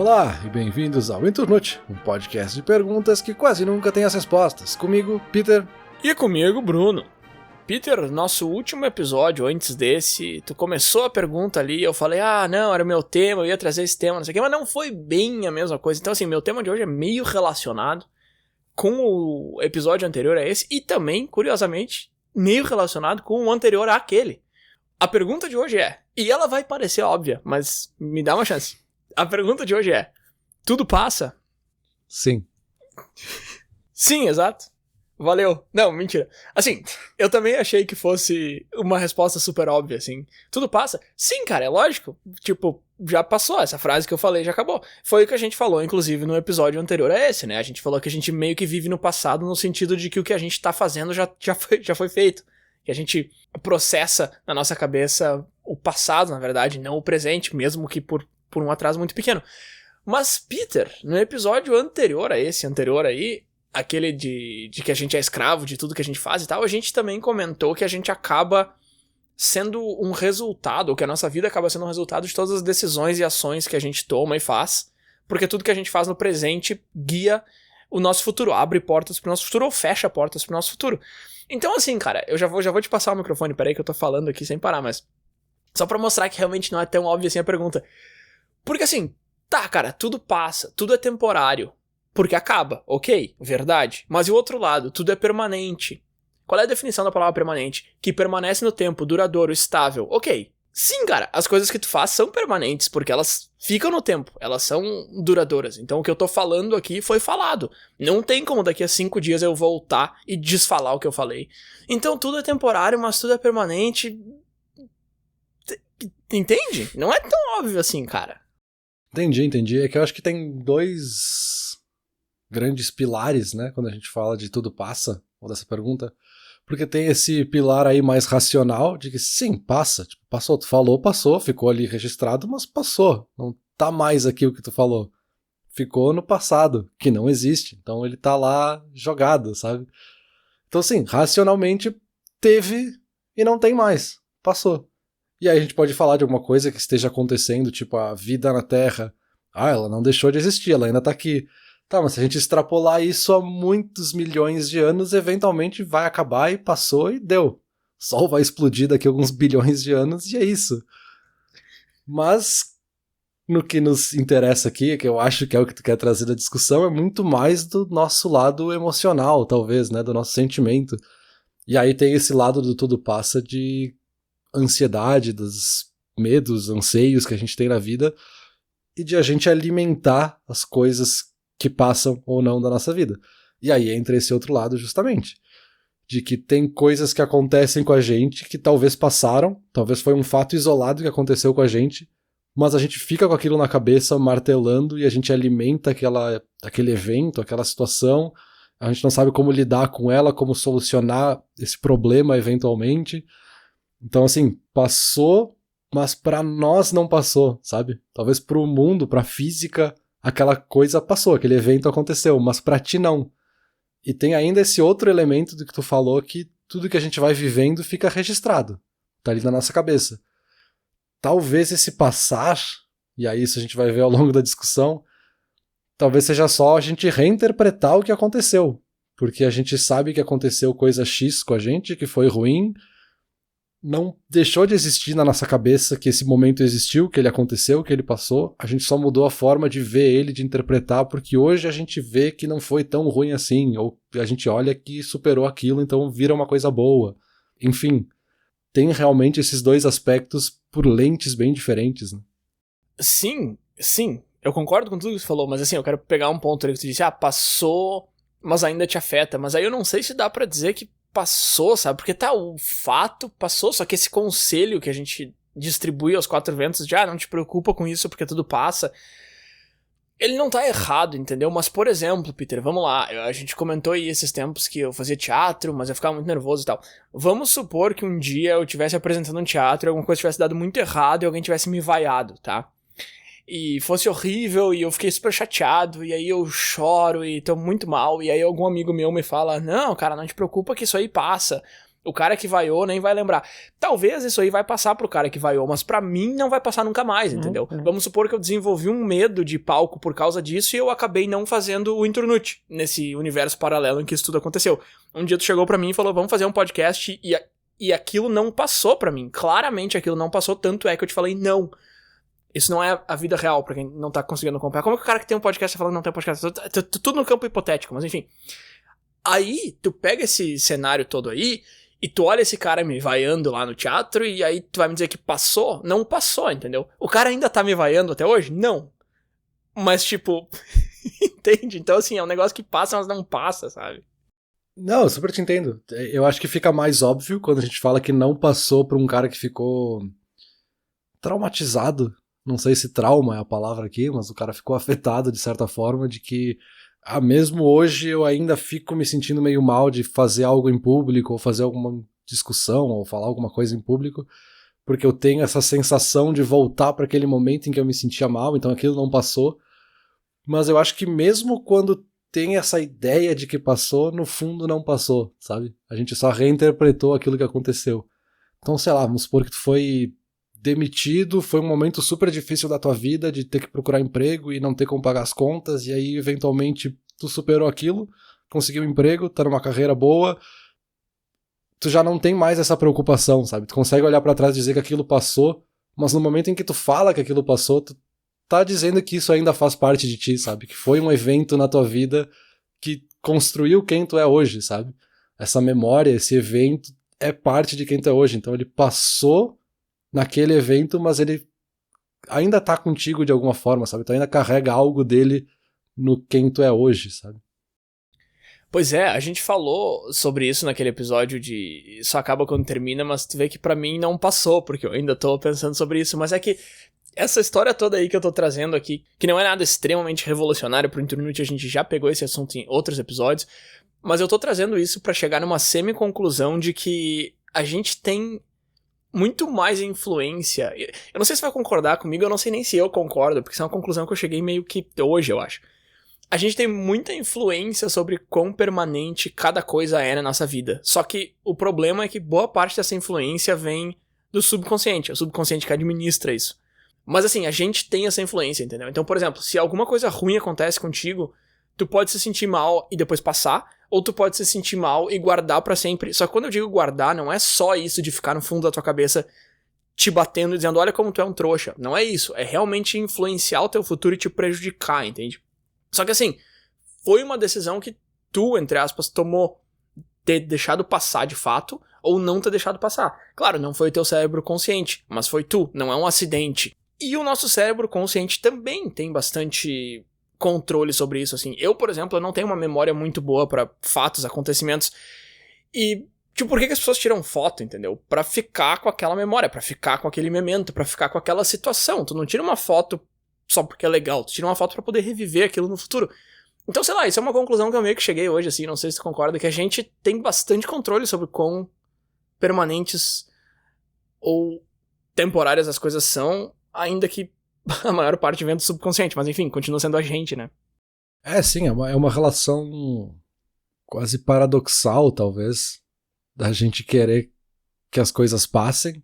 Olá e bem-vindos ao Inturnute, um podcast de perguntas que quase nunca tem as respostas. Comigo, Peter. E comigo, Bruno. Peter, nosso último episódio, antes desse, tu começou a pergunta ali, eu falei, não, era o meu tema, eu ia trazer esse tema, não sei o que, mas não foi bem a mesma coisa. Então, assim, meu tema de hoje é meio relacionado com o episódio anterior a esse e também, curiosamente, meio relacionado com o anterior àquele. A pergunta de hoje é, e ela vai parecer óbvia, mas me dá uma chance. A pergunta de hoje é, tudo passa? Sim. Sim, exato. Valeu. Não, mentira. Assim, eu também achei que fosse uma resposta super óbvia, assim. Tudo passa? Sim, cara, é lógico. Tipo, já passou. Essa frase que eu falei já acabou. Foi o que a gente falou, inclusive, no episódio anterior a esse, né? A gente falou que a gente meio que vive no passado no sentido de que o que a gente tá fazendo já foi feito. Que a gente processa na nossa cabeça o passado, na verdade, não o presente, mesmo que por um atraso muito pequeno. Mas, Peter, no episódio anterior a esse, anterior aí, aquele de que a gente é escravo de tudo que a gente faz e tal, a gente também comentou que a gente acaba sendo um resultado, ou que a nossa vida acaba sendo um resultado de todas as decisões e ações que a gente toma e faz, porque tudo que a gente faz no presente guia o nosso futuro, abre portas pro nosso futuro ou fecha portas pro nosso futuro. Então assim, cara, eu já vou te passar o microfone, peraí que eu tô falando aqui sem parar, mas só pra mostrar que realmente não é tão óbvio assim a pergunta. Porque assim, tá, cara, tudo passa, tudo é temporário. Porque acaba, ok, verdade. Mas e o outro lado, tudo é permanente. Qual é a definição da palavra permanente? Que permanece no tempo, duradouro, estável. Ok. Sim, cara, as coisas que tu faz são permanentes, porque elas ficam no tempo, elas são duradouras. Então o que eu tô falando aqui foi falado. Não tem como daqui a 5 dias eu voltar e desfalar o que eu falei. Então tudo é temporário, mas tudo é permanente. Entende? Não é tão óbvio assim, cara. Entendi. É que eu acho que tem dois grandes pilares, né, quando a gente fala de tudo passa, ou dessa pergunta, porque tem esse pilar aí mais racional, de que sim, passa, tipo, passou, tu falou, passou, ficou ali registrado, mas passou, não tá mais aqui o que tu falou, ficou no passado, que não existe, então ele tá lá jogado, sabe? Então sim, racionalmente teve e não tem mais, passou. E aí a gente pode falar de alguma coisa que esteja acontecendo, tipo a vida na Terra, ela não deixou de existir, ela ainda tá aqui. Tá, mas se a gente extrapolar isso a muitos milhões de anos, eventualmente vai acabar e passou e deu. O Sol vai explodir daqui a alguns bilhões de anos e é isso. Mas no que nos interessa aqui, que eu acho que é o que tu quer trazer da discussão, é muito mais do nosso lado emocional, talvez, né, do nosso sentimento. E aí tem esse lado do tudo passa de ansiedade, dos medos, anseios que a gente tem na vida e de a gente alimentar as coisas que passam ou não da nossa vida. E aí entra esse outro lado justamente, de que tem coisas que acontecem com a gente que talvez passaram, talvez foi um fato isolado que aconteceu com a gente, mas a gente fica com aquilo na cabeça martelando e a gente alimenta aquele evento, aquela situação, a gente não sabe como lidar com ela, como solucionar esse problema eventualmente. Então assim, passou, mas pra nós não passou, sabe? Talvez pro mundo, pra física, aquela coisa passou, aquele evento aconteceu, mas pra ti não. E tem ainda esse outro elemento do que tu falou, que tudo que a gente vai vivendo fica registrado. Tá ali na nossa cabeça. Talvez esse passar, e aí isso a gente vai ver ao longo da discussão, talvez seja só a gente reinterpretar o que aconteceu. Porque a gente sabe que aconteceu coisa X com a gente, que foi ruim, não deixou de existir na nossa cabeça que esse momento existiu, que ele aconteceu, que ele passou, a gente só mudou a forma de ver ele, de interpretar, porque hoje a gente vê que não foi tão ruim assim, ou a gente olha que superou aquilo, então vira uma coisa boa. Enfim, tem realmente esses dois aspectos por lentes bem diferentes, né? Sim, eu concordo com tudo que você falou, mas assim, eu quero pegar um ponto ali que você disse, passou, mas ainda te afeta, mas aí eu não sei se dá pra dizer que passou, sabe? Porque tá, o fato passou, só que esse conselho que a gente distribui aos 4 ventos de não te preocupa com isso porque tudo passa, ele não tá errado, entendeu? Mas, por exemplo, Peter, vamos lá, a gente comentou aí esses tempos que eu fazia teatro, mas eu ficava muito nervoso e tal. Vamos supor que um dia eu estivesse apresentando um teatro e alguma coisa tivesse dado muito errado e alguém tivesse me vaiado, tá? E fosse horrível, e eu fiquei super chateado, e aí eu choro, e tô muito mal, e aí algum amigo meu me fala, não, cara, não te preocupa que isso aí passa. O cara que vaiou nem vai lembrar. Talvez isso aí vai passar pro cara que vaiou, mas pra mim não vai passar nunca mais, entendeu? Vamos supor que eu desenvolvi um medo de palco por causa disso e eu acabei não fazendo o Internute nesse universo paralelo em que isso tudo aconteceu. Um dia tu chegou pra mim e falou, vamos fazer um podcast e aquilo não passou pra mim. Claramente aquilo não passou, tanto é que eu te falei não. Isso não é a vida real, pra quem não tá conseguindo acompanhar. Como é que o cara que tem um podcast tá falando que não tem um podcast? Tudo no campo hipotético, mas enfim. Aí, tu pega esse cenário todo aí, e tu olha esse cara me vaiando lá no teatro, e aí tu vai me dizer que passou? Não passou, entendeu? O cara ainda tá me vaiando até hoje? Não. Mas, tipo, entende? Então, assim, é um negócio que passa, mas não passa, sabe? Não, eu super te entendo. Eu acho que fica mais óbvio quando a gente fala que não passou pra um cara que ficou traumatizado. Não sei se trauma é a palavra aqui, mas o cara ficou afetado de certa forma, de que mesmo hoje eu ainda fico me sentindo meio mal de fazer algo em público, ou fazer alguma discussão, ou falar alguma coisa em público, porque eu tenho essa sensação de voltar para aquele momento em que eu me sentia mal, então aquilo não passou. Mas eu acho que mesmo quando tem essa ideia de que passou, no fundo não passou, sabe? A gente só reinterpretou aquilo que aconteceu. Então, sei lá, vamos supor que tu foi demitido, foi um momento super difícil da tua vida, de ter que procurar emprego e não ter como pagar as contas, e aí eventualmente tu superou aquilo, conseguiu um emprego, tá numa carreira boa, tu já não tem mais essa preocupação, sabe? Tu consegue olhar pra trás e dizer que aquilo passou, mas no momento em que tu fala que aquilo passou, tu tá dizendo que isso ainda faz parte de ti, sabe? Que foi um evento na tua vida que construiu quem tu é hoje, sabe? Essa memória, esse evento é parte de quem tu é hoje, então ele passou naquele evento, mas ele ainda tá contigo de alguma forma, sabe? Tu ainda carrega algo dele no quem tu é hoje, sabe? Pois é, a gente falou sobre isso naquele episódio de Só Acaba Quando Termina, mas tu vê que pra mim não passou, porque eu ainda tô pensando sobre isso, mas é que essa história toda aí que eu tô trazendo aqui, que não é nada extremamente revolucionário pro Internute, a gente já pegou esse assunto em outros episódios, mas eu tô trazendo isso pra chegar numa semi-conclusão de que a gente tem muito mais influência. Eu não sei se vai concordar comigo, eu não sei nem se eu concordo, porque isso é uma conclusão que eu cheguei meio que hoje, eu acho. A gente tem muita influência sobre quão permanente cada coisa é na nossa vida. Só que o problema é que boa parte dessa influência vem do subconsciente. É o subconsciente que administra isso. Mas assim, a gente tem essa influência, entendeu? Então, por exemplo, se alguma coisa ruim acontece contigo, tu pode se sentir mal e depois passar, ou tu pode se sentir mal e guardar pra sempre. Só que quando eu digo guardar, não é só isso de ficar no fundo da tua cabeça te batendo e dizendo, olha como tu é um trouxa. Não é isso. É realmente influenciar o teu futuro e te prejudicar, entende? Só que assim, foi uma decisão que tu, entre aspas, tomou, ter deixado passar de fato, ou não ter deixado passar. Claro, não foi o teu cérebro consciente, mas foi tu, não é um acidente. E o nosso cérebro consciente também tem bastante controle sobre isso, assim. Eu, por exemplo, eu não tenho uma memória muito boa pra fatos, acontecimentos. E, tipo, por que as pessoas tiram foto, entendeu? Pra ficar com aquela memória, pra ficar com aquele memento, pra ficar com aquela situação. Tu não tira uma foto só porque é legal, tu tira uma foto pra poder reviver aquilo no futuro. Então, sei lá, isso é uma conclusão que eu meio que cheguei hoje, assim, não sei se tu concorda, que a gente tem bastante controle sobre quão permanentes ou temporárias as coisas são, ainda que a maior parte vem do subconsciente, mas enfim, continua sendo a gente, né? É, sim, é uma relação quase paradoxal, talvez, da gente querer que as coisas passem,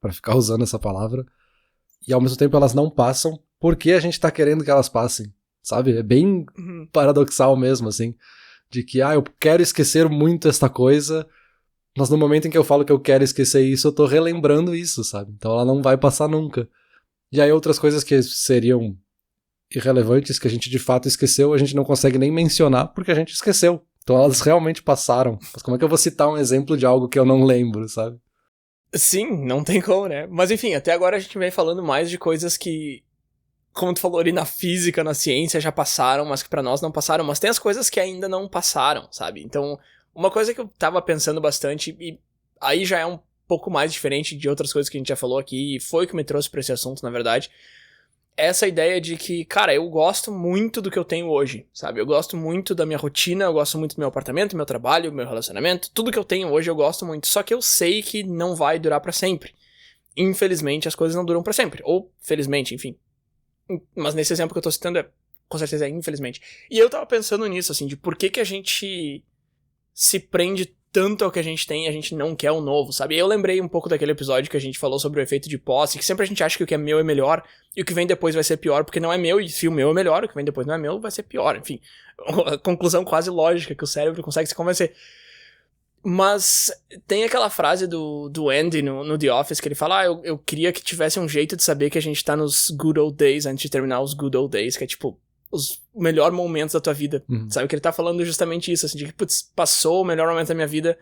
pra ficar usando essa palavra, e ao mesmo tempo elas não passam, porque a gente tá querendo que elas passem, sabe? É bem paradoxal mesmo, assim, de que, eu quero esquecer muito esta coisa, mas no momento em que eu falo que eu quero esquecer isso, eu tô relembrando isso, sabe? Então ela não vai passar nunca. E aí outras coisas que seriam irrelevantes, que a gente de fato esqueceu, a gente não consegue nem mencionar porque a gente esqueceu. Então elas realmente passaram. Mas como é que eu vou citar um exemplo de algo que eu não lembro, sabe? Sim, não tem como, né? Mas enfim, até agora a gente vem falando mais de coisas que, como tu falou ali, na física, na ciência já passaram, mas que pra nós não passaram. Mas tem as coisas que ainda não passaram, sabe? Então, uma coisa que eu tava pensando bastante, e aí já é um pouco mais diferente de outras coisas que a gente já falou aqui, e foi o que me trouxe pra esse assunto, na verdade, é essa ideia de que, cara, eu gosto muito do que eu tenho hoje, sabe? Eu gosto muito da minha rotina, eu gosto muito do meu apartamento, meu trabalho, meu relacionamento, tudo que eu tenho hoje eu gosto muito, só que eu sei que não vai durar pra sempre. Infelizmente, as coisas não duram pra sempre, ou felizmente, enfim. Mas nesse exemplo que eu tô citando, com certeza é infelizmente. E eu tava pensando nisso, assim, de por que a gente se prende tanto ao que a gente tem e a gente não quer o novo, sabe? Eu lembrei um pouco daquele episódio que a gente falou sobre o efeito de posse, que sempre a gente acha que o que é meu é melhor e o que vem depois vai ser pior, porque não é meu, e se o meu é melhor, o que vem depois não é meu, vai ser pior, enfim. A conclusão quase lógica que o cérebro consegue se convencer. Mas tem aquela frase do Andy no The Office que ele fala, eu queria que tivesse um jeito de saber que a gente tá nos good old days antes de terminar os good old days, que é tipo os melhores momentos da tua vida. Sabe que ele tá falando justamente isso, assim, de que, putz, passou o melhor momento da minha vida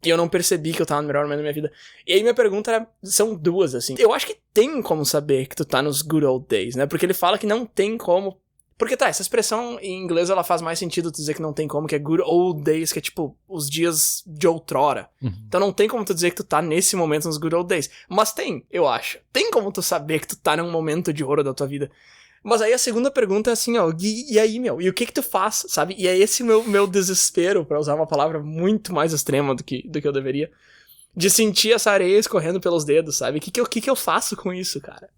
e eu não percebi que eu tava no melhor momento da minha vida. E aí minha pergunta são duas, assim. Eu acho que tem como saber que tu tá nos good old days, né? Porque ele fala que não tem como. Porque tá, essa expressão em inglês ela faz mais sentido tu dizer que não tem como, que é good old days, que é tipo os dias de outrora. Então não tem como tu dizer que tu tá nesse momento nos good old days. Mas tem, eu acho. Tem como tu saber que tu tá num momento de ouro da tua vida. Mas aí a segunda pergunta é assim, ó, e aí, meu? E o que tu faz, sabe? E é esse meu desespero, pra usar uma palavra muito mais extrema do que eu deveria, de sentir essa areia escorrendo pelos dedos, sabe? O que eu faço com isso, cara?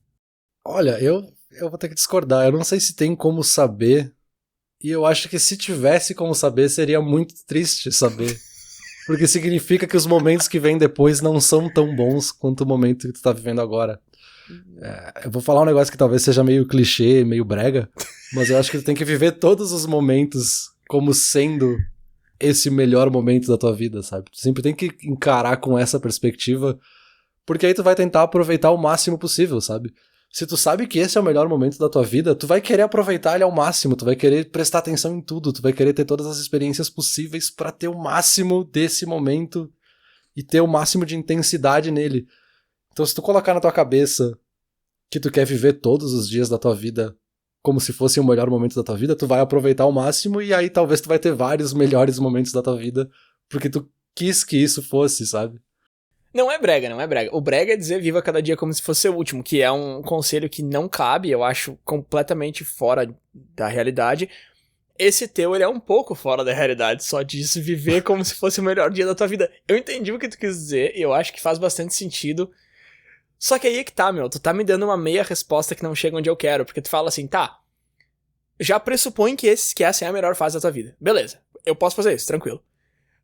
Olha, eu vou ter que discordar. Eu não sei se tem como saber. E eu acho que se tivesse como saber, seria muito triste saber. Porque significa que os momentos que vêm depois não são tão bons quanto o momento que tu tá vivendo agora. Eu vou falar um negócio que talvez seja meio clichê, meio brega, mas eu acho que tu tem que viver todos os momentos como sendo esse melhor momento da tua vida, sabe? Tu sempre tem que encarar com essa perspectiva, porque aí tu vai tentar aproveitar o máximo possível, sabe? Se tu sabe que esse é o melhor momento da tua vida, tu vai querer aproveitar ele ao máximo, tu vai querer prestar atenção em tudo, tu vai querer ter todas as experiências possíveis pra ter o máximo desse momento e ter o máximo de intensidade nele. Então se tu colocar na tua cabeça que tu quer viver todos os dias da tua vida como se fosse o melhor momento da tua vida, tu vai aproveitar ao máximo e aí talvez tu vai ter vários melhores momentos da tua vida porque tu quis que isso fosse, sabe? Não é brega. O brega é dizer viva cada dia como se fosse o último, que é um conselho que não cabe, eu acho completamente fora da realidade. Esse teu, ele é um pouco fora da realidade, só diz viver como se fosse o melhor dia da tua vida. Eu entendi o que tu quis dizer e eu acho que faz bastante sentido. Só que aí é que tá, meu, tu tá me dando uma meia resposta que não chega onde eu quero, porque tu fala assim, tá, já pressupõe que essa é a melhor fase da tua vida. Beleza, eu posso fazer isso, tranquilo.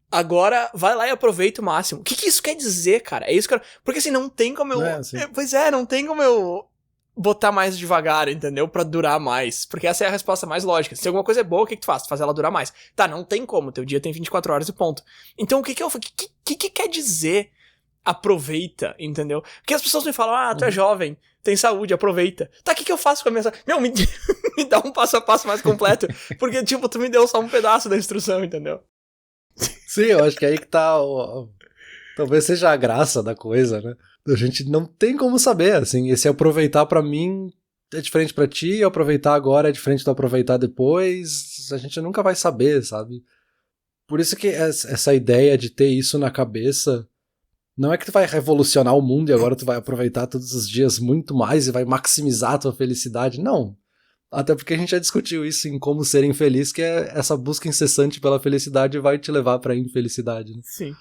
Agora, vai lá e aproveita o máximo. O que isso quer dizer, cara? É isso que eu... Porque assim, não tem como eu... Pois é, não tem como eu botar mais devagar, entendeu? Pra durar mais. Porque essa é a resposta mais lógica. Se alguma coisa é boa, o que tu faz? Tu faz ela durar mais. Tá, não tem como. Teu dia tem 24 horas e ponto. Então, o que quer dizer aproveita, entendeu? Porque as pessoas me falam, tu é jovem, tem saúde, aproveita. Tá, o que eu faço com a minha saúde? Meu, me dá um passo a passo mais completo. Porque, tipo, tu me deu só um pedaço da instrução, entendeu? Sim, eu acho que aí que tá talvez seja a graça da coisa, né? A gente não tem como saber, assim, esse aproveitar pra mim é diferente pra ti, aproveitar agora é diferente do aproveitar depois, a gente nunca vai saber, sabe? Por isso que essa ideia de ter isso na cabeça não é que tu vai revolucionar o mundo e agora tu vai aproveitar todos os dias muito mais e vai maximizar a tua felicidade, não. Até porque a gente já discutiu isso em Como Ser Infeliz, que é essa busca incessante pela felicidade vai te levar pra infelicidade, né? Sim.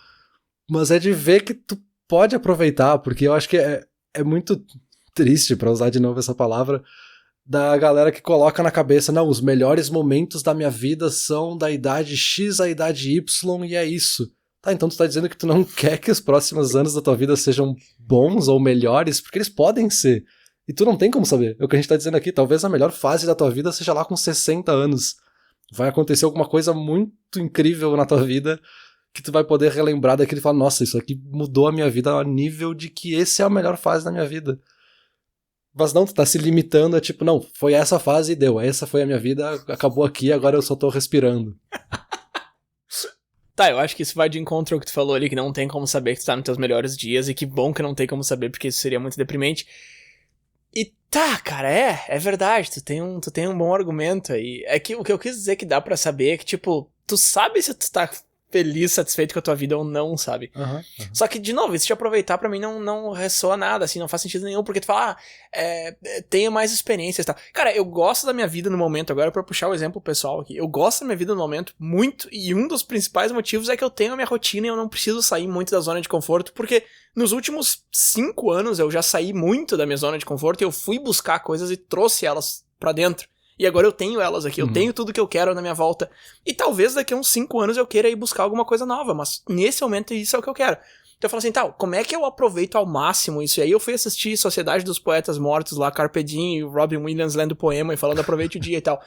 Mas é de ver que tu pode aproveitar, porque eu acho que é muito triste, pra usar de novo essa palavra, da galera que coloca na cabeça, não, os melhores momentos da minha vida são da idade X à idade Y e é isso. Tá, então tu tá dizendo que tu não quer que os próximos anos da tua vida sejam bons ou melhores, porque eles podem ser. E tu não tem como saber. É o que a gente tá dizendo aqui. Talvez a melhor fase da tua vida seja lá com 60 anos. Vai acontecer alguma coisa muito incrível na tua vida que tu vai poder relembrar daquilo e falar, nossa, isso aqui mudou a minha vida a nível de que esse é a melhor fase da minha vida. Mas não, tu tá se limitando a tipo, não, foi essa fase e deu. Essa foi a minha vida, acabou aqui, agora eu só tô respirando. Tá, eu acho que isso vai de encontro ao que tu falou ali, que não tem como saber que tu tá nos teus melhores dias, e que bom que não tem como saber, porque isso seria muito deprimente. E tá, cara, é verdade, tu tem um bom argumento aí. É que o que eu quis dizer que dá pra saber é que, tipo, tu sabe se tu tá feliz, satisfeito com a tua vida ou não, sabe? Só que, de novo, isso de aproveitar pra mim não ressoa nada, assim, não faz sentido nenhum, porque tu fala, tenha mais experiências e tal. Cara, eu gosto da minha vida no momento, agora pra puxar o exemplo pessoal aqui, eu gosto da minha vida no momento muito, e um dos principais motivos é que eu tenho a minha rotina e eu não preciso sair muito da zona de conforto, porque nos últimos 5 anos eu já saí muito da minha zona de conforto e eu fui buscar coisas e trouxe elas pra dentro. E agora eu tenho elas aqui, eu tenho tudo que eu quero na minha volta. E talvez daqui a uns 5 anos eu queira ir buscar alguma coisa nova, mas nesse momento isso é o que eu quero. Então eu falo assim, como é que eu aproveito ao máximo isso? E aí eu fui assistir Sociedade dos Poetas Mortos lá, Carpe Diem, e o Robin Williams lendo poema e falando aproveite o dia e tal.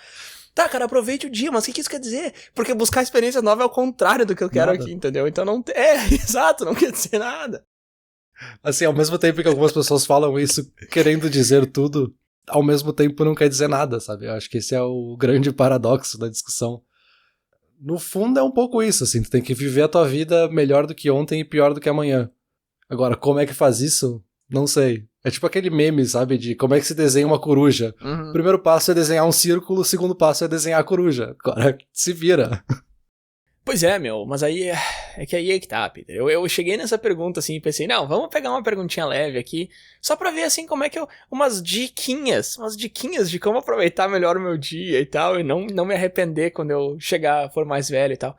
Tá, cara, aproveite o dia, mas o que isso quer dizer? Porque buscar experiência nova é o contrário do que eu quero aqui, entendeu? Então não... exato, não quer dizer nada. Assim, ao mesmo tempo que algumas pessoas falam isso querendo dizer tudo, ao mesmo tempo não quer dizer nada, sabe? Eu acho que esse é o grande paradoxo da discussão. No fundo é um pouco isso, assim, tu tem que viver a tua vida melhor do que ontem e pior do que amanhã. Agora, como é que faz isso? Não sei. É tipo aquele meme, sabe, de como é que se desenha uma coruja. O primeiro passo é desenhar um círculo, o segundo passo é desenhar a coruja. Agora, se vira. Pois é, meu, mas aí é que tá, Peter. Eu cheguei nessa pergunta assim e pensei, não, vamos pegar uma perguntinha leve aqui, só pra ver assim como é que umas diquinhas de como aproveitar melhor o meu dia e tal, e não me arrepender quando eu for mais velho e tal.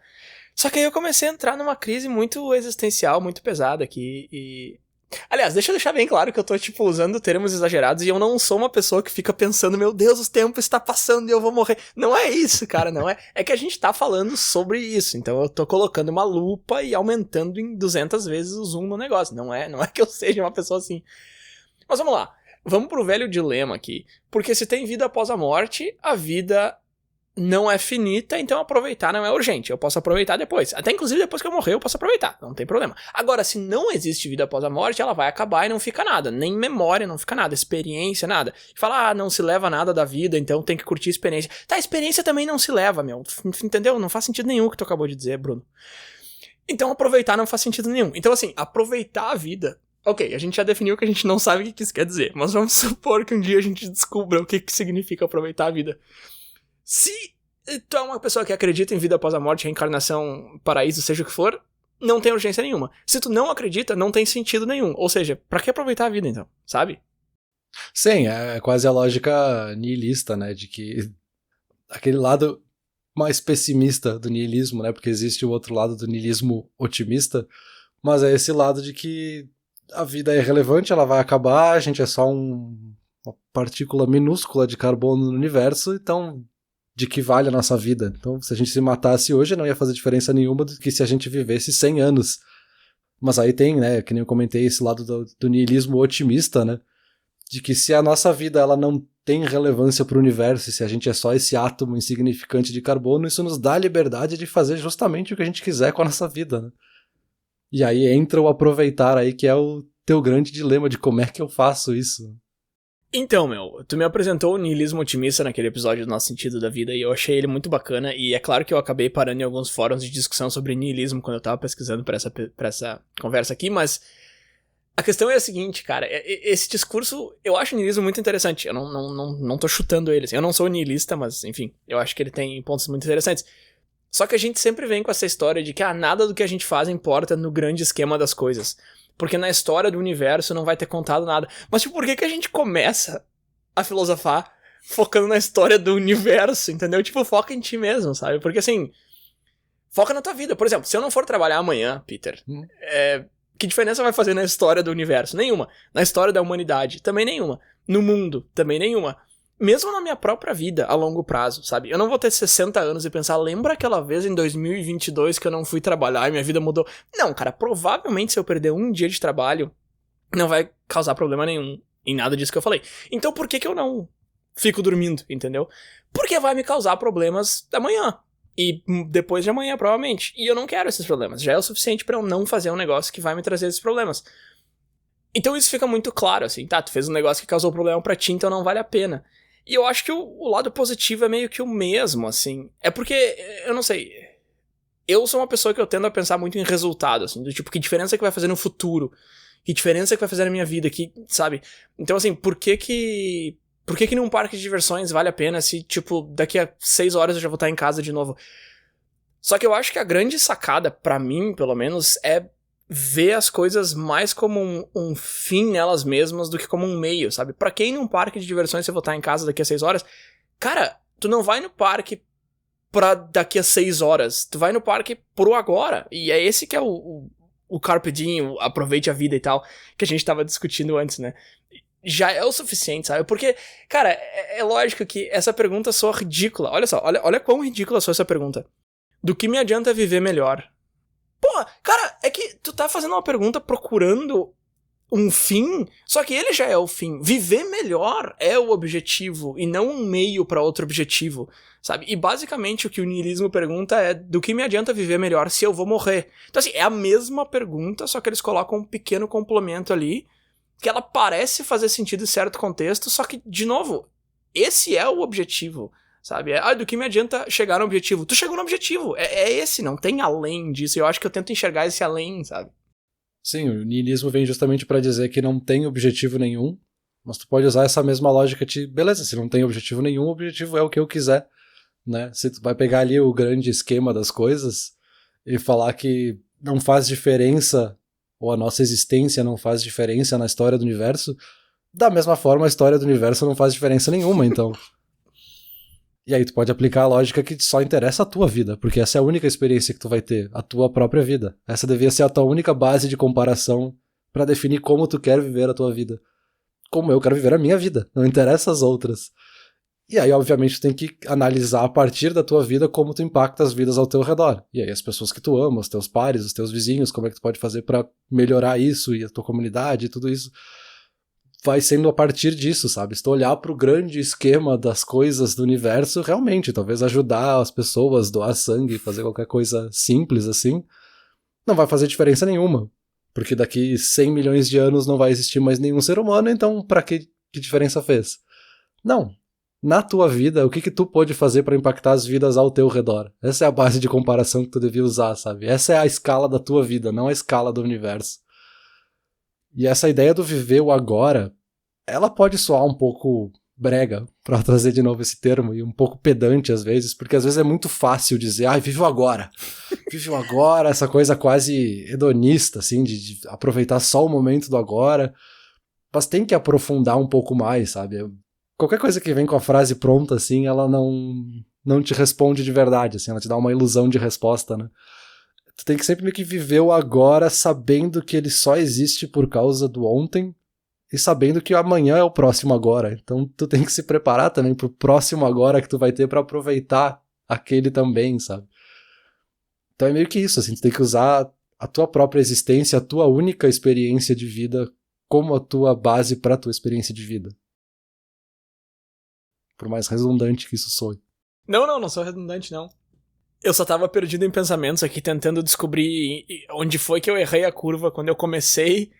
Só que aí eu comecei a entrar numa crise muito existencial, muito pesada aqui e... Aliás, deixa eu deixar bem claro que eu tô, usando termos exagerados e eu não sou uma pessoa que fica pensando, meu Deus, o tempo está passando e eu vou morrer. Não é isso, cara, não é. É que a gente tá falando sobre isso, então eu tô colocando uma lupa e aumentando em 200 vezes o zoom no negócio. Não é que eu seja uma pessoa assim. Mas vamos lá, vamos pro velho dilema aqui. Porque se tem vida após a morte, a vida não é finita, então aproveitar não é urgente. Eu posso aproveitar depois. Até inclusive depois que eu morrer eu posso aproveitar, não tem problema. Agora, se não existe vida após a morte, ela vai acabar e não fica nada. Nem memória não fica nada, experiência, nada. E fala, não se leva nada da vida, então tem que curtir a experiência. Tá, a experiência também não se leva, meu. Entendeu? Não faz sentido nenhum o que tu acabou de dizer, Bruno. Então aproveitar não faz sentido nenhum. Então assim, aproveitar a vida... Ok, a gente já definiu que a gente não sabe o que isso quer dizer, mas vamos supor que um dia a gente descubra o que significa aproveitar a vida. Se tu é uma pessoa que acredita em vida após a morte, reencarnação, paraíso, seja o que for, não tem urgência nenhuma. Se tu não acredita, não tem sentido nenhum. Ou seja, pra que aproveitar a vida então, sabe? Sim, é quase a lógica nihilista, né, de que aquele lado mais pessimista do nihilismo, né, porque existe o outro lado do nihilismo otimista, mas é esse lado de que a vida é irrelevante, ela vai acabar, a gente é só uma partícula minúscula de carbono no universo, então de que vale a nossa vida. Então, se a gente se matasse hoje, não ia fazer diferença nenhuma do que se a gente vivesse 100 anos. Mas aí tem, né, que nem eu comentei, esse lado do nihilismo otimista, né, de que se a nossa vida ela não tem relevância para o universo, se a gente é só esse átomo insignificante de carbono, isso nos dá a liberdade de fazer justamente o que a gente quiser com a nossa vida, né? E aí entra o aproveitar aí, que é o teu grande dilema de como é que eu faço isso. Então, meu, tu me apresentou o nihilismo otimista naquele episódio do Nosso Sentido da Vida e eu achei ele muito bacana, e é claro que eu acabei parando em alguns fóruns de discussão sobre nihilismo quando eu tava pesquisando pra essa conversa aqui, mas a questão é a seguinte, cara, esse discurso, eu acho o nihilismo muito interessante, eu não tô chutando ele, assim, eu não sou nihilista, mas enfim, eu acho que ele tem pontos muito interessantes. Só que a gente sempre vem com essa história de que nada do que a gente faz importa no grande esquema das coisas. Porque na história do universo não vai ter contado nada. Mas tipo, por que a gente começa a filosofar focando na história do universo, entendeu? Tipo, foca em ti mesmo, sabe? Porque assim, foca na tua vida. Por exemplo, se eu não for trabalhar amanhã, Peter, que diferença vai fazer na história do universo? Nenhuma. Na história da humanidade? Também nenhuma. No mundo? Também nenhuma. Mesmo na minha própria vida, a longo prazo, sabe? Eu não vou ter 60 anos e pensar, lembra aquela vez em 2022 que eu não fui trabalhar e minha vida mudou? Não, cara, provavelmente se eu perder um dia de trabalho, não vai causar problema nenhum em nada disso que eu falei. Então por que eu não fico dormindo, entendeu? Porque vai me causar problemas amanhã. E depois de amanhã, provavelmente. E eu não quero esses problemas. Já é o suficiente pra eu não fazer um negócio que vai me trazer esses problemas. Então isso fica muito claro, assim, tá? Tu fez um negócio que causou problema pra ti, então não vale a pena. E eu acho que o lado positivo é meio que o mesmo, assim. É porque, eu não sei, eu sou uma pessoa que eu tendo a pensar muito em resultado, assim, do tipo, que diferença que vai fazer no futuro? Que diferença que vai fazer na minha vida, que, sabe? Então, assim, por que num parque de diversões vale a pena se, tipo, daqui a 6 horas eu já vou estar em casa de novo? Só que eu acho que a grande sacada, pra mim, pelo menos, é ver as coisas mais como um fim nelas mesmas do que como um meio, sabe? Pra quem num parque de diversões você voltar em casa daqui a 6 horas, cara, tu não vai no parque pra daqui a 6 horas, tu vai no parque pro agora, e é esse que é o carpe diem, o aproveite a vida e tal, que a gente tava discutindo antes, né? já é o suficiente, sabe? Porque, cara, é lógico que essa pergunta soa ridícula. Olha só, olha quão ridícula soa essa pergunta. Do que me adianta viver melhor? Pô, cara, é que tu tá fazendo uma pergunta procurando um fim, só que ele já é o fim. Viver melhor é o objetivo e não um meio pra outro objetivo, sabe? E basicamente o que o niilismo pergunta é do que me adianta viver melhor se eu vou morrer? Então assim, é a mesma pergunta, só que eles colocam um pequeno complemento ali, que ela parece fazer sentido em certo contexto, só que, de novo, esse é o objetivo, sabe? Do que me adianta chegar no objetivo? Tu chegou no objetivo, é esse, não tem além disso. Eu acho que eu tento enxergar esse além, sabe? Sim, o niilismo vem justamente pra dizer que não tem objetivo nenhum, mas tu pode usar essa mesma lógica de, beleza, se não tem objetivo nenhum, o objetivo é o que eu quiser, né? Se tu vai pegar ali o grande esquema das coisas e falar que não faz diferença, ou a nossa existência não faz diferença na história do universo, da mesma forma a história do universo não faz diferença nenhuma, então. E aí tu pode aplicar a lógica que só interessa a tua vida, porque essa é a única experiência que tu vai ter, a tua própria vida. Essa devia ser a tua única base de comparação pra definir como tu quer viver a tua vida. Como eu quero viver a minha vida, não interessa as outras. E aí, obviamente, tu tem que analisar a partir da tua vida como tu impacta as vidas ao teu redor. E aí as pessoas que tu ama, os teus pares, os teus vizinhos, como é que tu pode fazer pra melhorar isso e a tua comunidade e tudo isso. Vai sendo a partir disso, sabe? Se tu olhar pro grande esquema das coisas do universo, realmente, talvez ajudar as pessoas, doar sangue, fazer qualquer coisa simples assim, não vai fazer diferença nenhuma. Porque daqui 100 milhões de anos não vai existir mais nenhum ser humano, então pra que diferença fez? Não. Na tua vida, o que tu pode fazer pra impactar as vidas ao teu redor? Essa é a base de comparação que tu devia usar, sabe? Essa é a escala da tua vida, não a escala do universo. E essa ideia do viver o agora, ela pode soar um pouco brega, pra trazer de novo esse termo, e um pouco pedante às vezes, porque às vezes é muito fácil dizer, vive o agora. Vive o agora, essa coisa quase hedonista, assim, de aproveitar só o momento do agora. Mas tem que aprofundar um pouco mais, sabe? Qualquer coisa que vem com a frase pronta, assim, ela não te responde de verdade, assim, ela te dá uma ilusão de resposta, né? Tu tem que sempre meio que viver o agora sabendo que ele só existe por causa do ontem e sabendo que o amanhã é o próximo agora. Então tu tem que se preparar também pro próximo agora que tu vai ter pra aproveitar aquele também, sabe? Então é meio que isso, assim, tu tem que usar a tua própria existência, a tua única experiência de vida como a tua base pra tua experiência de vida. Por mais redundante que isso soe. Não sou redundante, não. Eu só tava perdido em pensamentos aqui, tentando descobrir onde foi que eu errei a curva quando eu comecei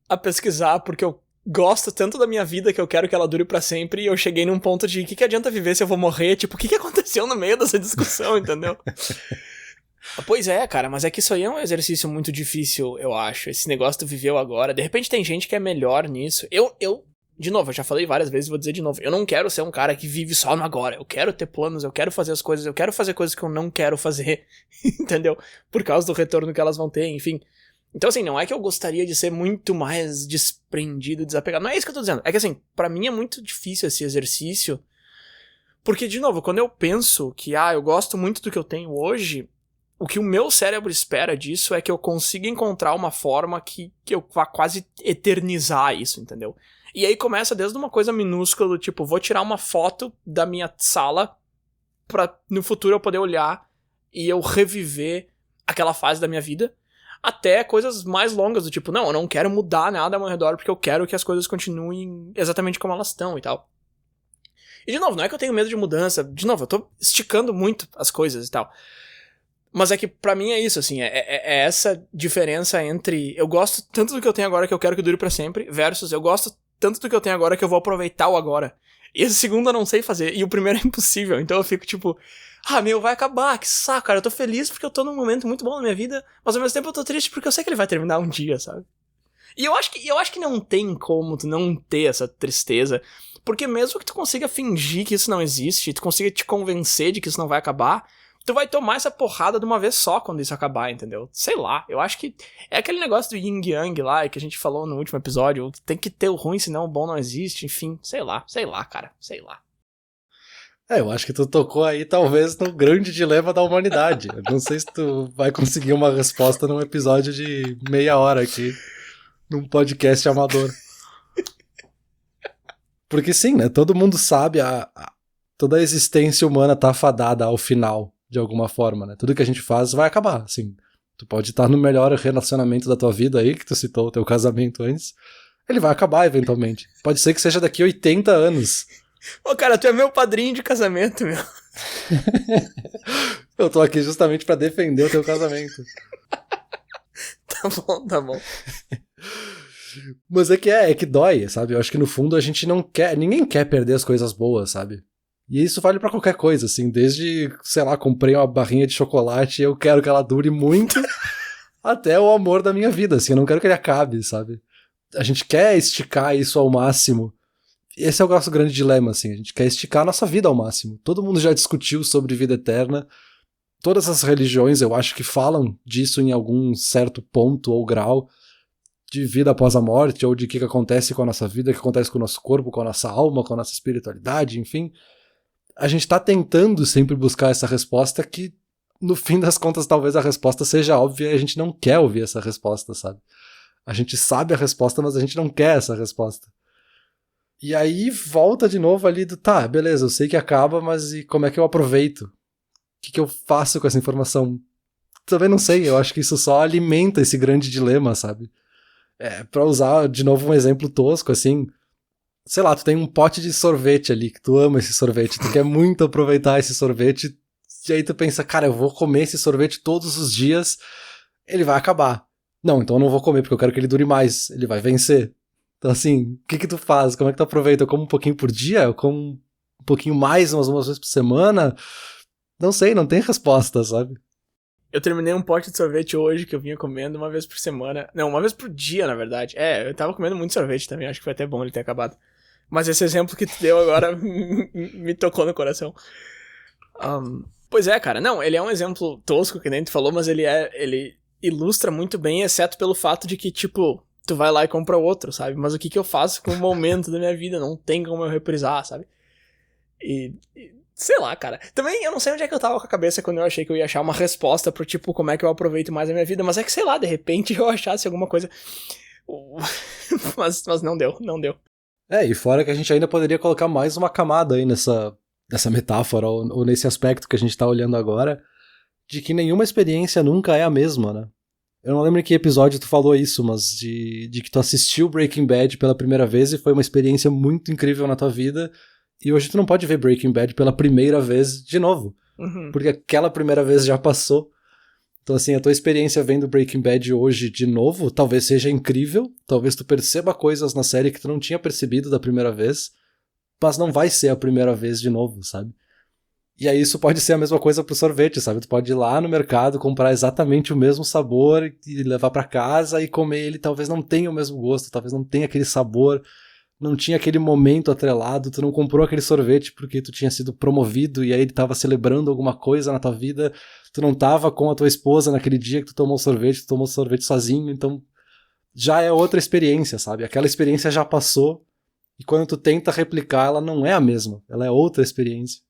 a pesquisar, porque eu gosto tanto da minha vida que eu quero que ela dure pra sempre, e eu cheguei num ponto de que adianta viver se eu vou morrer? Tipo, o que aconteceu no meio dessa discussão, entendeu? Pois é, cara, mas é que isso aí é um exercício muito difícil, eu acho. Esse negócio do viver o agora. De repente tem gente que é melhor nisso. De novo, eu já falei várias vezes, vou dizer de novo. Eu não quero ser um cara que vive só no agora. Eu quero ter planos, eu quero fazer as coisas, eu quero fazer coisas que eu não quero fazer. Entendeu? Por causa do retorno que elas vão ter, enfim. Então, assim, não é que eu gostaria de ser muito mais desprendido, desapegado. Não é isso que eu tô dizendo. É que, assim, pra mim é muito difícil esse exercício. Porque, de novo, quando eu penso que, eu gosto muito do que eu tenho hoje, o que o meu cérebro espera disso é que eu consiga encontrar uma forma que eu vá quase eternizar isso, entendeu? E aí começa desde uma coisa minúscula do tipo, vou tirar uma foto da minha sala pra no futuro eu poder olhar e eu reviver aquela fase da minha vida, até coisas mais longas do tipo, não, eu não quero mudar nada ao meu redor porque eu quero que as coisas continuem exatamente como elas estão e tal. E de novo, não é que eu tenho medo de mudança, de novo, eu tô esticando muito as coisas e tal. Mas é que pra mim é isso, assim, é essa diferença entre eu gosto tanto do que eu tenho agora que eu quero que dure pra sempre, versus eu gosto tanto do que eu tenho agora que eu vou aproveitar o agora. E esse segundo eu não sei fazer, e o primeiro é impossível, então eu fico tipo, vai acabar, que saco, cara, eu tô feliz porque eu tô num momento muito bom na minha vida, mas ao mesmo tempo eu tô triste porque eu sei que ele vai terminar um dia, sabe? E eu acho que não tem como tu não ter essa tristeza, porque mesmo que tu consiga fingir que isso não existe, tu consiga te convencer de que isso não vai acabar, tu vai tomar essa porrada de uma vez só quando isso acabar, entendeu? Sei lá, eu acho que é aquele negócio do yin yang lá, que a gente falou no último episódio, tem que ter o ruim, senão o bom não existe, enfim, sei lá, cara, sei lá. Eu acho que tu tocou aí talvez no grande dilema da humanidade. Eu não sei se tu vai conseguir uma resposta num episódio de meia hora aqui, num podcast amador. Porque sim, né? Todo mundo sabe, toda a existência humana tá fadada ao final, de alguma forma, né? Tudo que a gente faz vai acabar, assim. Tu pode estar no melhor relacionamento da tua vida aí, que tu citou o teu casamento antes. Ele vai acabar eventualmente. Pode ser que seja daqui a 80 anos. Ô, cara, tu é meu padrinho de casamento, meu. Eu tô aqui justamente pra defender o teu casamento. Tá bom. Mas é que dói, sabe? Eu acho que no fundo a gente não quer, ninguém quer perder as coisas boas, sabe? E isso vale pra qualquer coisa, assim, desde, sei lá, comprei uma barrinha de chocolate e eu quero que ela dure muito, até o amor da minha vida, assim, eu não quero que ele acabe, sabe? A gente quer esticar isso ao máximo. Esse é o nosso grande dilema, assim, a gente quer esticar a nossa vida ao máximo. Todo mundo já discutiu sobre vida eterna, todas as religiões eu acho que falam disso em algum certo ponto ou grau, de vida após a morte, ou de que acontece com a nossa vida, o que acontece com o nosso corpo, com a nossa alma, com a nossa espiritualidade, enfim. A gente tá tentando sempre buscar essa resposta que, no fim das contas, talvez a resposta seja óbvia e a gente não quer ouvir essa resposta, sabe? A gente sabe a resposta, mas a gente não quer essa resposta. E aí volta de novo ali do, tá, beleza, eu sei que acaba, mas e como é que eu aproveito? O que eu faço com essa informação? Também não sei, eu acho que isso só alimenta esse grande dilema, sabe? Pra usar, de novo, um exemplo tosco, assim, sei lá, tu tem um pote de sorvete ali, que tu ama esse sorvete, tu quer muito aproveitar esse sorvete, e aí tu pensa, cara, eu vou comer esse sorvete todos os dias, ele vai acabar. Não, então eu não vou comer, porque eu quero que ele dure mais, ele vai vencer. Então, assim, o que tu faz? Como é que tu aproveita? Eu como um pouquinho por dia? Eu como um pouquinho mais, umas vezes por semana? Não sei, não tem resposta, sabe? Eu terminei um pote de sorvete hoje que eu vinha comendo uma vez por semana. Não, uma vez por dia, na verdade. Eu tava comendo muito sorvete também, acho que foi até bom ele ter acabado. Mas esse exemplo que tu deu agora me tocou no coração. Pois é, cara. Não, ele é um exemplo tosco, que nem tu falou, mas ele ilustra muito bem, exceto pelo fato de que, tipo, tu vai lá e compra outro, sabe? Mas o que eu faço com o momento da minha vida? Não tem como eu reprisar, sabe? Sei lá, cara. Também eu não sei onde é que eu tava com a cabeça quando eu achei que eu ia achar uma resposta pro tipo, como é que eu aproveito mais a minha vida. Mas é que, sei lá, de repente eu achasse alguma coisa. mas não deu. E fora que a gente ainda poderia colocar mais uma camada aí nessa metáfora, ou nesse aspecto que a gente tá olhando agora, de que nenhuma experiência nunca é a mesma, né? Eu não lembro em que episódio tu falou isso, mas de que tu assistiu Breaking Bad pela primeira vez e foi uma experiência muito incrível na tua vida. E hoje tu não pode ver Breaking Bad pela primeira vez de novo. Uhum. Porque aquela primeira vez já passou. Então, assim, a tua experiência vendo Breaking Bad hoje de novo talvez seja incrível. Talvez tu perceba coisas na série que tu não tinha percebido da primeira vez. Mas não vai ser a primeira vez de novo, sabe? E aí isso pode ser a mesma coisa pro sorvete, sabe? Tu pode ir lá no mercado, comprar exatamente o mesmo sabor e levar pra casa e comer ele. Talvez não tenha o mesmo gosto, talvez não tenha aquele sabor... Não tinha aquele momento atrelado, tu não comprou aquele sorvete porque tu tinha sido promovido e aí ele tava celebrando alguma coisa na tua vida, tu não tava com a tua esposa naquele dia que tu tomou sorvete sozinho, então já é outra experiência, sabe? Aquela experiência já passou e quando tu tenta replicar ela não é a mesma, ela é outra experiência.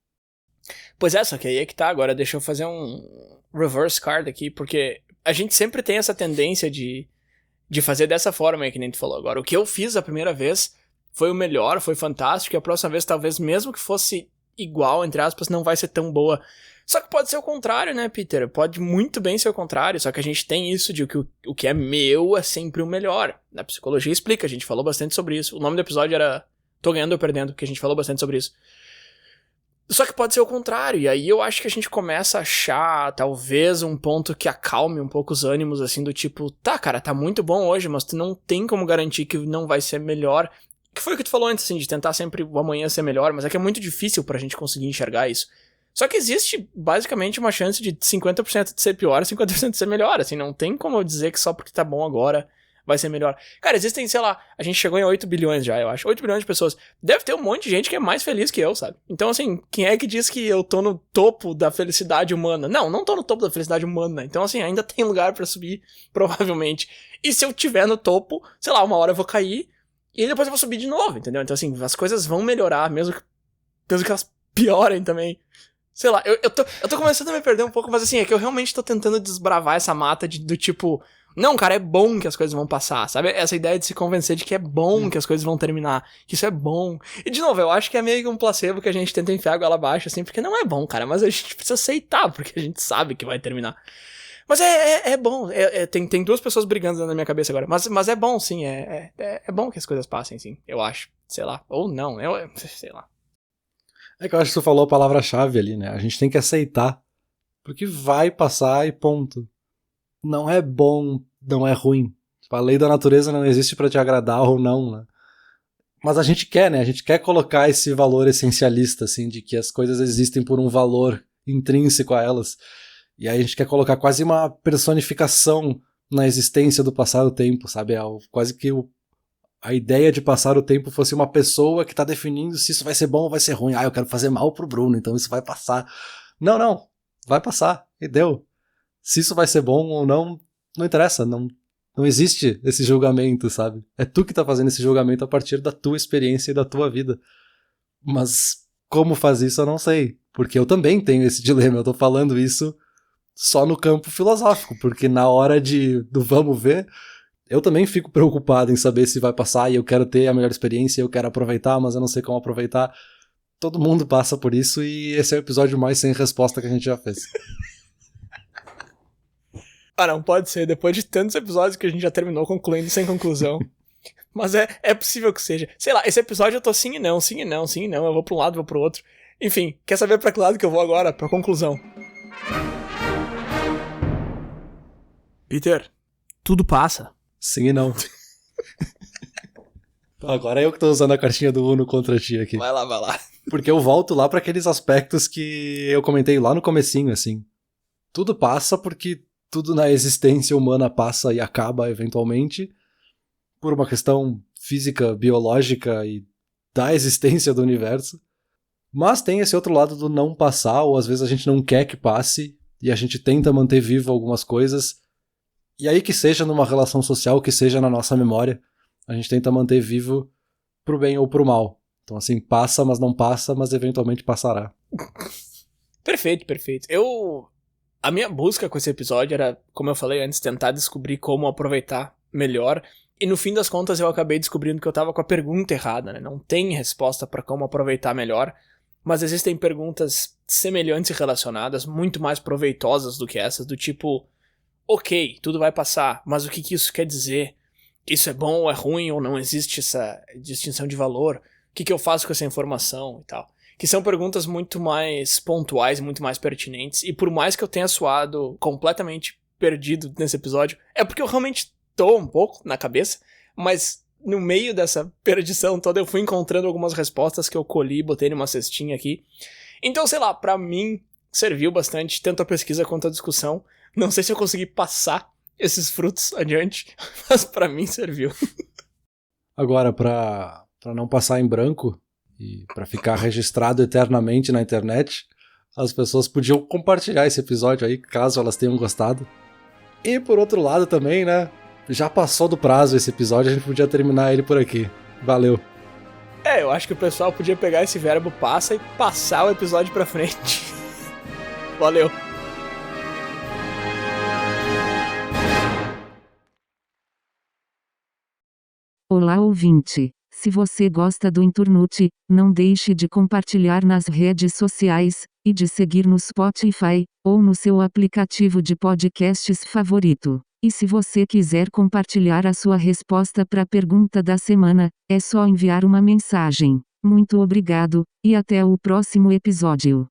Pois é, só que aí é que tá, agora deixa eu fazer um reverse card aqui, porque a gente sempre tem essa tendência de fazer dessa forma aí que nem tu falou agora. O que eu fiz a primeira vez foi o melhor, foi fantástico, e a próxima vez, talvez, mesmo que fosse igual, entre aspas, não vai ser tão boa. Só que pode ser o contrário, né, Peter? Pode muito bem ser o contrário, só que a gente tem isso de que o que é meu é sempre o melhor. Na psicologia explica, a gente falou bastante sobre isso. O nome do episódio era Tô Ganhando ou Perdendo, que a gente falou bastante sobre isso. Só que pode ser o contrário, e aí eu acho que a gente começa a achar, talvez, um ponto que acalme um pouco os ânimos, assim, do tipo, tá, cara, tá muito bom hoje, mas tu não tem como garantir que não vai ser melhor. Que foi o que tu falou antes, assim, de tentar sempre o amanhã ser melhor, mas é que é muito difícil pra gente conseguir enxergar isso. Só que existe, basicamente, uma chance de 50% de ser pior e 50% de ser melhor, assim, não tem como eu dizer que só porque tá bom agora vai ser melhor. Cara, existem, sei lá, a gente chegou em 8 bilhões já, eu acho, 8 bilhões de pessoas. Deve ter um monte de gente que é mais feliz que eu, sabe? Então, assim, quem é que diz que eu tô no topo da felicidade humana? Não tô no topo da felicidade humana. Então, assim, ainda tem lugar pra subir, provavelmente. E se eu tiver no topo, sei lá, uma hora eu vou cair, e depois eu vou subir de novo, entendeu? Então, assim, as coisas vão melhorar, mesmo que elas piorem também. Sei lá, eu tô começando a me perder um pouco, mas assim, é que eu realmente tô tentando desbravar essa mata do tipo, Não, cara, é bom que as coisas vão passar, sabe? Essa ideia de se convencer de que é bom que as coisas vão terminar, que isso é bom. E, de novo, eu acho que é meio que um placebo que a gente tenta enfiar a goela abaixo, assim, porque não é bom, cara, mas a gente precisa aceitar, porque a gente sabe que vai terminar. Mas é bom, tem duas pessoas brigando na minha cabeça agora, mas é bom, sim, é bom que as coisas passem, sim, eu acho, sei lá, ou não, sei lá. É que eu acho que você falou a palavra-chave ali, né? A gente tem que aceitar, porque vai passar e ponto. Não é bom, não é ruim. A lei da natureza não existe pra te agradar ou não, né? Mas a gente quer, né? A gente quer colocar esse valor essencialista, assim, de que as coisas existem por um valor intrínseco a elas. E aí a gente quer colocar quase uma personificação na existência do passar o tempo, sabe? Quase que a ideia de passar o tempo fosse uma pessoa que tá definindo se isso vai ser bom ou vai ser ruim. Eu quero fazer mal pro Bruno, então isso vai passar. Não. Vai passar. E deu. Se isso vai ser bom ou não, não interessa. Não existe esse julgamento, sabe? É tu que tá fazendo esse julgamento a partir da tua experiência e da tua vida. Mas como fazer isso eu não sei. Porque eu também tenho esse dilema. Eu tô falando isso só no campo filosófico. Porque na hora do vamos ver, eu também fico preocupado em saber se vai passar e eu quero ter a melhor experiência, eu quero aproveitar, mas eu não sei como aproveitar. Todo mundo passa por isso e esse é o episódio mais sem resposta que a gente já fez. Ah, não, pode ser. Depois de tantos episódios que a gente já terminou concluindo sem conclusão. Mas é possível que seja. Sei lá, esse episódio eu tô sim e não. Eu vou pra um lado, vou pro outro. Enfim, quer saber pra que lado que eu vou agora? Pra conclusão. Peter, tudo passa. Sim e não. Agora é eu que tô usando a cartinha do Uno contra ti aqui. Vai lá. Porque eu volto lá pra aqueles aspectos que eu comentei lá no comecinho, assim. Tudo passa porque tudo na existência humana passa e acaba eventualmente por uma questão física, biológica e da existência do universo. Mas tem esse outro lado do não passar, ou às vezes a gente não quer que passe e a gente tenta manter vivo algumas coisas. E aí que seja numa relação social, que seja na nossa memória, a gente tenta manter vivo pro bem ou pro mal. Então assim, passa, mas não passa, mas eventualmente passará. Perfeito. A minha busca com esse episódio era, como eu falei antes, tentar descobrir como aproveitar melhor. E no fim das contas eu acabei descobrindo que eu tava com a pergunta errada, né? Não tem resposta pra como aproveitar melhor, mas existem perguntas semelhantes e relacionadas, muito mais proveitosas do que essas, do tipo, ok, tudo vai passar, mas o que isso quer dizer? Isso é bom ou é ruim, ou não existe essa distinção de valor? O que eu faço com essa informação e tal? Que são perguntas muito mais pontuais, muito mais pertinentes, e por mais que eu tenha soado completamente perdido nesse episódio, é porque eu realmente tô um pouco na cabeça, mas no meio dessa perdição toda eu fui encontrando algumas respostas que eu colhi e botei numa cestinha aqui. Então, sei lá, pra mim serviu bastante, tanto a pesquisa quanto a discussão. Não sei se eu consegui passar esses frutos adiante, mas pra mim serviu. Agora, pra não passar em branco, e para ficar registrado eternamente na internet, as pessoas podiam compartilhar esse episódio aí, caso elas tenham gostado. E por outro lado também, né, já passou do prazo esse episódio, a gente podia terminar ele por aqui. Valeu. Eu acho que o pessoal podia pegar esse verbo passa e passar o episódio pra frente. Valeu. Olá, ouvinte. Se você gosta do Inturnute, não deixe de compartilhar nas redes sociais, e de seguir no Spotify, ou no seu aplicativo de podcasts favorito. E se você quiser compartilhar a sua resposta para a pergunta da semana, é só enviar uma mensagem. Muito obrigado, e até o próximo episódio.